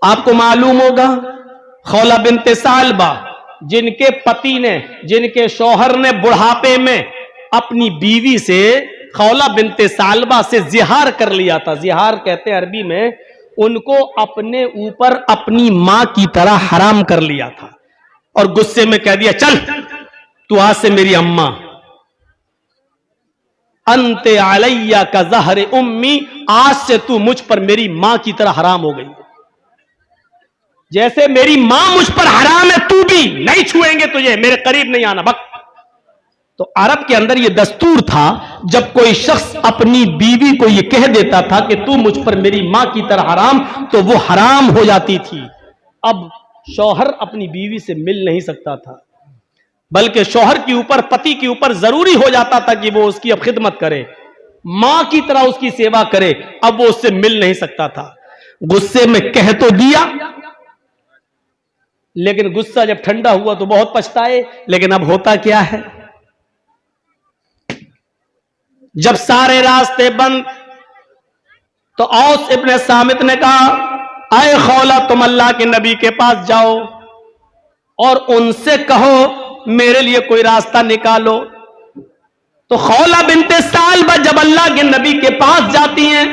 آپ کو معلوم ہوگا خولہ بنت ثعلبہ جن کے پتی نے، جن کے شوہر نے بڑھاپے میں اپنی بیوی سے، خولہ بنت ثعلبہ سے زہار کر لیا تھا. زہار کہتے ہیں عربی میں، ان کو اپنے اوپر اپنی ماں کی طرح حرام کر لیا تھا اور غصے میں کہہ دیا چل تو آج سے میری اماں، انت علیہ کا زہر امی، آج سے تو مجھ پر میری ماں کی طرح حرام ہو گئی. جیسے میری ماں مجھ پر حرام ہے تو بھی نہیں چھوئیں گے تجھے، میرے قریب نہیں آنا بک. تو عرب کے اندر یہ دستور تھا، جب کوئی شخص اپنی بیوی کو یہ کہہ دیتا تھا کہ تو مجھ پر میری ماں کی طرح حرام، تو وہ حرام ہو جاتی تھی. اب شوہر اپنی بیوی سے مل نہیں سکتا تھا، بلکہ شوہر کے اوپر، پتی کے اوپر ضروری ہو جاتا تھا کہ وہ اس کی اب خدمت کرے، ماں کی طرح اس کی سیوا کرے. اب وہ اس سے مل نہیں سکتا تھا. غصے میں کہہ تو دیا، لیکن غصہ جب ٹھنڈا ہوا تو بہت پچھتائے. لیکن اب ہوتا کیا ہے، جب سارے راستے بند تو اوس ابن صامت نے کہا اے خولہ تم اللہ کے نبی کے پاس جاؤ اور ان سے کہو میرے لیے کوئی راستہ نکالو. تو خولہ بنت ثعلبہ جب اللہ کے نبی کے پاس جاتی ہیں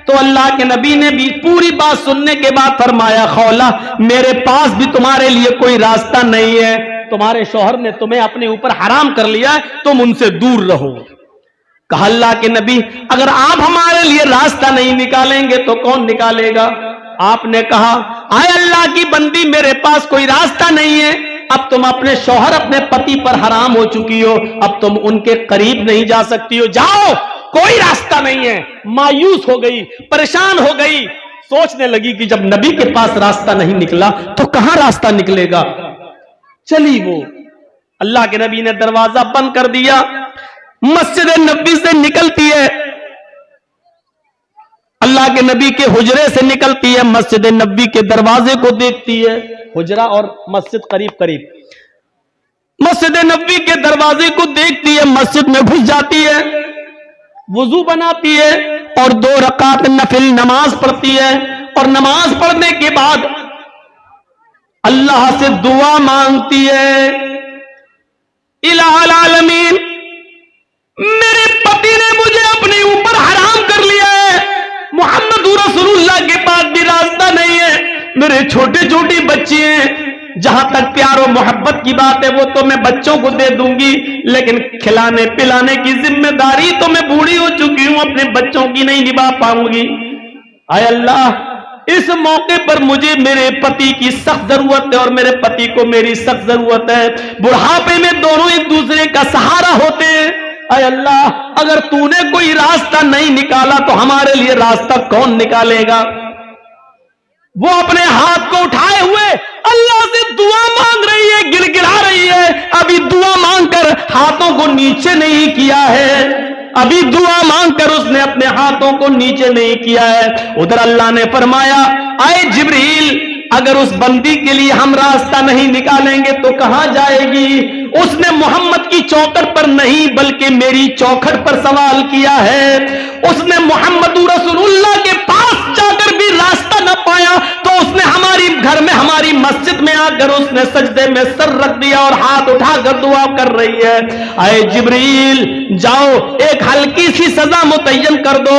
تو اللہ کے نبی نے بھی پوری بات سننے کے بعد فرمایا خولہ میرے پاس بھی تمہارے لیے کوئی راستہ نہیں ہے، تمہارے شوہر نے تمہیں اپنے اوپر حرام کر لیا ہے، تم ان سے دور رہو. کہا اللہ کے نبی اگر آپ ہمارے لیے راستہ نہیں نکالیں گے تو کون نکالے گا؟ آپ نے کہا اے اللہ کی بندی میرے پاس کوئی راستہ نہیں ہے. اب تم اپنے شوہر، اپنے پتی پر حرام ہو چکی ہو، اب تم ان کے قریب نہیں جا سکتی ہو، جاؤ کوئی راستہ نہیں ہے. مایوس ہو گئی، پریشان ہو گئی، سوچنے لگی کہ جب نبی کے پاس راستہ نہیں نکلا تو کہاں راستہ نکلے گا. چلی وہ، اللہ کے نبی نے دروازہ بند کر دیا، مسجد نبی سے نکلتی ہے، اللہ کے نبی کے حجرے سے نکلتی ہے، مسجد نبی کے دروازے کو دیکھتی ہے. حجرہ اور مسجد قریب قریب، مسجد نبی کے دروازے کو دیکھتی ہے، مسجد میں گھس جاتی ہے، وضو بناتی ہے اور 2 رکعت نفل نماز پڑھتی ہے. اور نماز پڑھنے کے بعد اللہ سے دعا مانگتی ہے الہ العالمین میرے پتی نے مجھے اپنے اوپر حرام کر لیا ہے، محمد رسول اللہ کے پاس بھی راستہ نہیں ہے، میرے چھوٹے چھوٹے بچے ہیں، جہاں تک پیار و محبت کی بات ہے وہ تو میں بچوں کو دے دوں گی، لیکن کھلانے پلانے کی ذمہ داری تو میں بوڑھی ہو چکی ہوں، اپنے بچوں کی نہیں نبھا پاؤں گی. اے اللہ اس موقع پر مجھے میرے پتی کی سخت ضرورت ہے اور میرے پتی کو میری سخت ضرورت ہے، بڑھاپے میں دونوں ایک دوسرے کا سہارا ہوتے ہیں. اے اللہ اگر تو نے کوئی راستہ نہیں نکالا تو ہمارے لیے راستہ کون نکالے گا؟ وہ اپنے ہاتھ کو اٹھائے ہوئے اللہ سے دعا مانگ رہی ہے، گر گرا رہی ہے. ابھی دعا مانگ کر ہاتھوں کو نیچے نہیں کیا ہے، ابھی دعا مانگ کر اس نے اپنے ہاتھوں کو نیچے نہیں کیا ہے. ادھر اللہ نے فرمایا اے جبریل اگر اس بندی کے لیے ہم راستہ نہیں نکالیں گے تو کہاں جائے گی؟ اس نے محمد کی چوکھٹ پر نہیں بلکہ میری چوکھٹ پر سوال کیا ہے. اس نے محمد رسول اللہ کے پاس جا کر بھی راستہ نہ پایا تو اس نے ہماری گھر میں، ہماری مسجد میں آ کر اس نے سجدے میں سر رکھ دیا اور ہاتھ اٹھا کر دعا کر رہی ہے اے جبریل جاؤ ایک ہلکی سی سزا متعین کر دو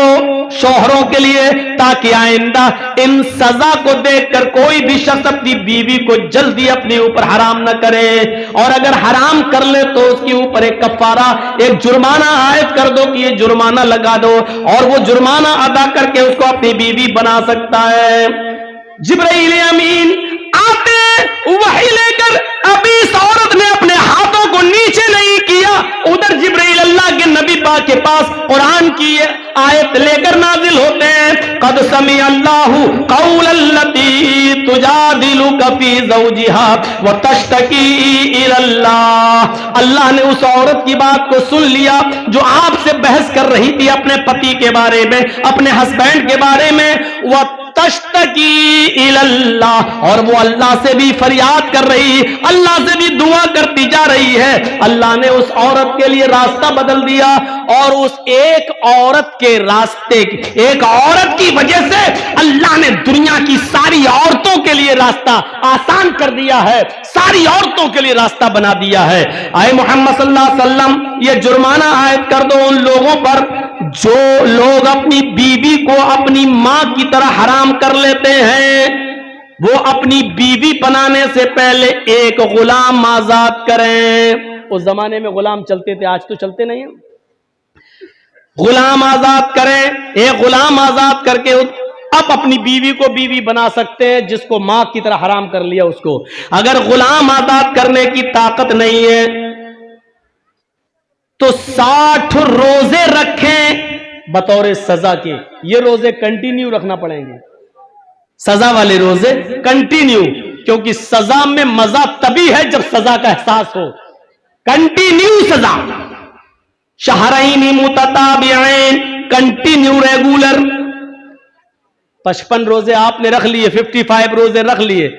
شوہروں کے لیے تاکہ آئندہ ان سزا کو دیکھ کر کوئی بھی شخص اپنی بیوی کو جلدی اپنے اوپر حرام نہ کرے، اور اگر حرام کر لے تو اس کے اوپر ایک کفارہ، ایک جرمانہ عائد کر دو کہ یہ جرمانہ لگا دو اور وہ جرمانہ ادا کر کے اس کو اپنی بیوی بنا سکتا ہے. جبرائیل امین آتے وحی لے کر ابھی اس عورت نے اپنے ہاتھوں کو نیچے نہیں کیا، ادھر جبرائیل اللہ کے نبی پاک کے پاس قرآن کی آیت لے کر نازل ہوتے ہیں قد سمع اللہ قول التی تجادلک فی زوجہا وتشتکی الی اللہ. اللہ نے اس عورت کی بات کو سن لیا جو آپ سے بحث کر رہی تھی اپنے پتی کے بارے میں، اپنے ہسبینڈ کے بارے میں، تشتکی الی اللہ، اور وہ اللہ سے بھی فریاد کر رہی، اللہ سے بھی دعا کرتی جا رہی ہے. اللہ نے اس عورت کے لیے راستہ بدل دیا اور اس ایک عورت کے راستے، ایک عورت کی وجہ سے اللہ نے دنیا کی ساری عورتوں لیے راستہ آسان کر دیا ہے، ساری عورتوں کے لیے راستہ بنا دیا ہے۔ اے محمد صلی اللہ علیہ وسلم، یہ جرمانہ عائد کر دو ان لوگوں پر جو لوگ اپنی بیوی کو اپنی ماں کی طرح حرام کر لیتے ہیں، وہ اپنی بیوی بنانے سے پہلے ایک غلام آزاد کریں۔ اس زمانے میں غلام چلتے تھے، آج تو چلتے نہیں ہیں۔ غلام آزاد کریں، ایک غلام آزاد کر کے اب اپنی بیوی کو بیوی بنا سکتے ہیں، جس کو ماں کی طرح حرام کر لیا اس کو۔ اگر غلام آزاد کرنے کی طاقت نہیں ہے تو 60 روزے رکھیں بطور سزا کے۔ یہ روزے کنٹینیو رکھنا پڑیں گے، سزا والے روزے کنٹینیو، کیونکہ سزا میں مزہ تبھی ہے جب سزا کا احساس ہو۔ کنٹینیو سزا، شہرین متتابعین، کنٹینیو ریگولر۔ 55 روزے آپ نے رکھ لیے، 55 روزے رکھ لیے،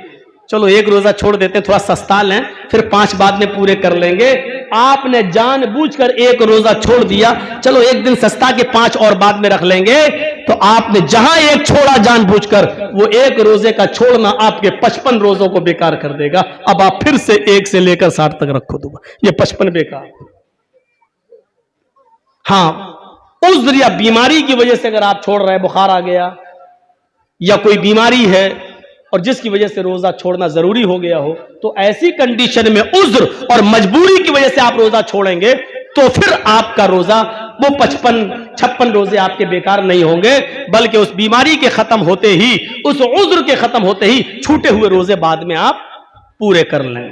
چلو ایک روزہ چھوڑ دیتے ہیں، تھوڑا سستا لیں، پھر 5 بعد میں پورے کر لیں گے۔ آپ نے جان بوجھ کر ایک روزہ چھوڑ دیا، چلو ایک دن سستا کے 5 اور بعد میں رکھ لیں گے، تو آپ نے جہاں ایک چھوڑا جان بوجھ کر، وہ ایک روزے کا چھوڑنا آپ کے 55 روزوں کو بیکار کر دے گا۔ اب آپ پھر سے 1 سے لے کر 60 تک رکھو، دو یہ 55 بیکار۔ ہاں، عذر یا بیماری کی وجہ سے اگر آپ چھوڑ رہے ہیں، بخار آ گیا یا کوئی بیماری ہے اور جس کی وجہ سے روزہ چھوڑنا ضروری ہو گیا ہو، تو ایسی کنڈیشن میں عذر اور مجبوری کی وجہ سے آپ روزہ چھوڑیں گے تو پھر آپ کا روزہ وہ 56 روزے آپ کے بیکار نہیں ہوں گے، بلکہ اس بیماری کے ختم ہوتے ہی، اس عذر کے ختم ہوتے ہی چھوٹے ہوئے روزے بعد میں آپ پورے کر لیں۔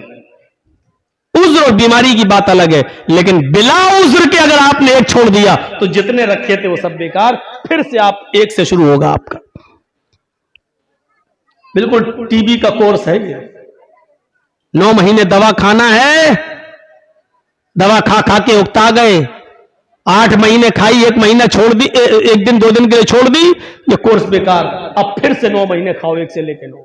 عذر اور بیماری کی بات الگ ہے، لیکن بلا عذر کے اگر آپ نے ایک چھوڑ دیا تو جتنے رکھے تھے وہ سب بیکار، پھر سے آپ ایک سے شروع ہوگا آپ کا۔ بالکل ٹی بی کا کورس ہے یہ، 9 مہینے دوا کھانا ہے، دوا کھا کھا کے اکتا گئے، 8 مہینے کھائی، 1 مہینہ چھوڑ دی، 1 دن 2 دن کے لیے چھوڑ دی، یہ کورس بیکار۔ اب پھر سے 9 مہینے کھاؤ، 1 سے لے کے 9۔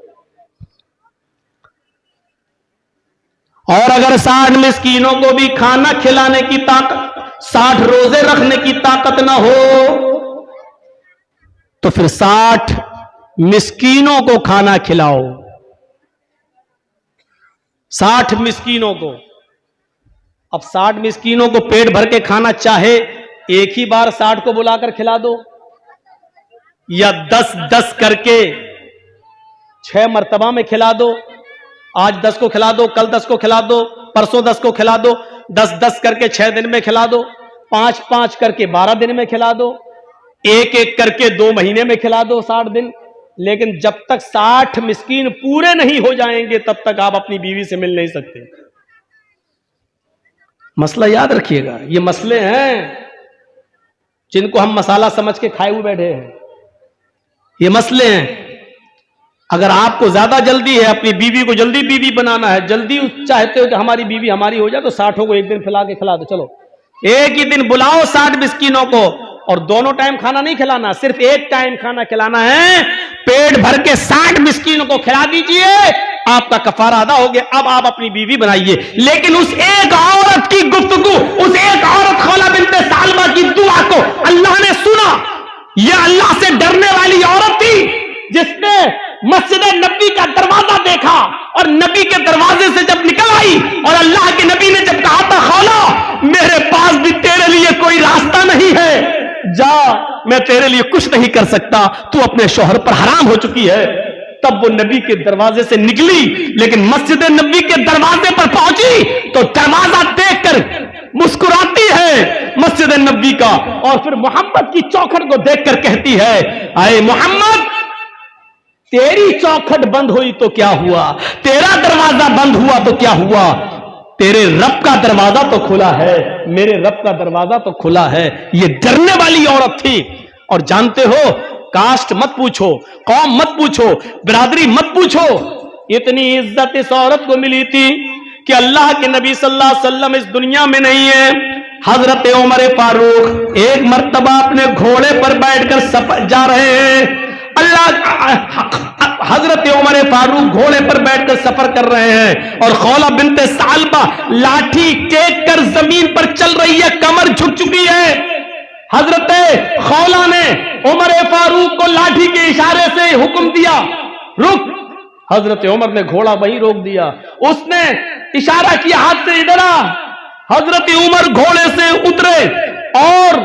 اور اگر 60 مسکینوں کو بھی کھانا کھلانے کی طاقت، 60 روزے رکھنے کی طاقت نہ ہو تو پھر 60 مسکینوں کو کھانا کھلاؤ، 60 مسکینوں کو۔ اب 60 مسکینوں کو پیٹ بھر کے کھانا چاہے ایک ہی بار 60 کو بلا کر کھلا دو، یا 10 کر کے 6 مرتبہ میں کھلا دو، آج 10 کو کھلا دو، کل 10 کو کھلا دو، پرسوں 10 کو کھلا دو، 10 کر کے 6 دن میں کھلا دو، 5 کر کے 12 دن میں کھلا دو، 1 کر کے 2 مہینے میں کھلا دو 60 دن، لیکن جب تک 60 مسکین پورے نہیں ہو جائیں گے تب تک آپ اپنی بیوی سے مل نہیں سکتے۔ مسئلہ یاد رکھیے گا، یہ مسئلے ہیں جن کو ہم مسالہ سمجھ کے کھائے ہوئے بیٹھے ہیں، یہ مسئلے ہیں۔ اگر آپ کو زیادہ جلدی ہے، اپنی بیوی کو جلدی بیوی بنانا ہے، جلدی چاہتے ہو کہ ہماری بیوی ہماری ہو جائے، تو 60 کو ایک دن کھلا کے کھلا دو، چلو ایک ہی دن بلاؤ 60 مسکینوں کو، اور دونوں ٹائم کھانا نہیں کھلانا، صرف ایک ٹائم کھانا کھلانا ہے، پیٹ بھر کے 60 مسکینوں کو کھلا دیجئے، آپ کا کفارہ ادا ہو گیا۔ اب آپ اپنی بیوی بنائیے، لیکن اس ایک عورت کی گفتگو، اس ایک عورت خولہ بنت سالمہ کی دعا کو اللہ نے سنا۔ یہ اللہ سے ڈرنے والی عورت تھی جس نے مسجد نبی کا دروازہ دیکھا، اور نبی کے دروازے سے جب نکل آئی، اور اللہ کے نبی نے جب کہا تھا خولا میرے پاس بھی تیرے لیے کوئی راستہ نہیں ہے، جا میں تیرے لیے کچھ نہیں کر سکتا، تو اپنے شوہر پر حرام ہو چکی ہے، تب وہ نبی کے دروازے سے نکلی، لیکن مسجد نبی کے دروازے پر پہنچی تو دروازہ دیکھ کر مسکراتی ہے مسجد نبی کا، اور پھر محمد کی چوکھٹ کو دیکھ کر کہتی ہے اے محمد تیری چوکھٹ بند ہوئی تو کیا ہوا، تیرا دروازہ بند ہوا تو کیا ہوا، تیرے رب کا دروازہ تو کھلا ہے، میرے رب کا دروازہ تو کھلا ہے۔ یہ ڈرنے والی عورت تھی۔ اور جانتے ہو، کاسٹ مت پوچھو، قوم مت پوچھو، برادری مت پوچھو، اتنی عزت اس عورت کو ملی تھی کہ اللہ کے نبی صلی اللہ علیہ وسلم اس دنیا میں نہیں ہے۔ حضرت عمر فاروق ایک مرتبہ اپنے گھوڑے پر بیٹھ کر سفر جا رہے ہیں، حضرت عمر فاروق گھوڑے پر بیٹھ کر سفر کر رہے ہیں، اور خولہ بنت سالبہ لاٹھی ٹیک کر زمین پر چل رہی ہے، کمر جھک چکی ہے۔ حضرت خولہ نے عمر فاروق کو لاٹھی کے اشارے سے حکم دیا رک۔ حضرت عمر نے گھوڑا وہیں روک دیا. اس نے اشارہ کیا ہاتھ سے ادھر آ. حضرت عمر گھوڑے سے اترے اور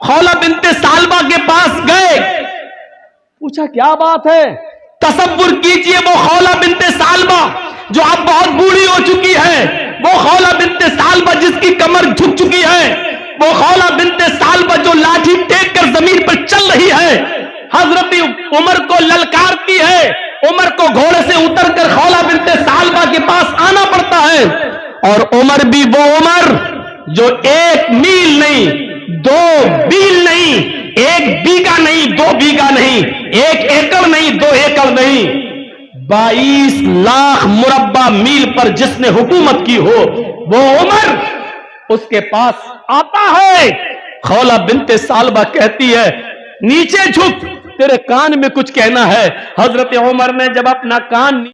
خولہ بنت ثعلبہ کے پاس گئے. پوچھا کیا بات ہے؟ تصور کیجئے وہ خولہ بنت ثعلبہ جو اب بہت بوڑھی ہو چکی ہے, وہ خولہ بنت ثعلبہ جس کی کمر جھک چکی ہے, وہ خولہ بنت ثعلبہ جو لاٹھی ٹیک کر زمین پر چل رہی ہے, حضرت عمر کو للکارتی ہے. عمر کو گھوڑے سے اتر کر خولہ بنت ثعلبہ کے پاس آنا پڑتا ہے. اور عمر بھی وہ عمر جو 1 میل نہیں, 2 میل نہیں, 1 بیگہ نہیں, 2 بیگہ نہیں, 1 ایکڑ نہیں, 2 ایکڑ نہیں, 22 لاکھ مربع میل پر جس نے حکومت کی ہو, وہ عمر اس کے پاس آتا ہے. خولہ بنت ثعلبہ کہتی ہے نیچے جھک, تیرے کان میں کچھ کہنا ہے. حضرت عمر نے جب اپنا کان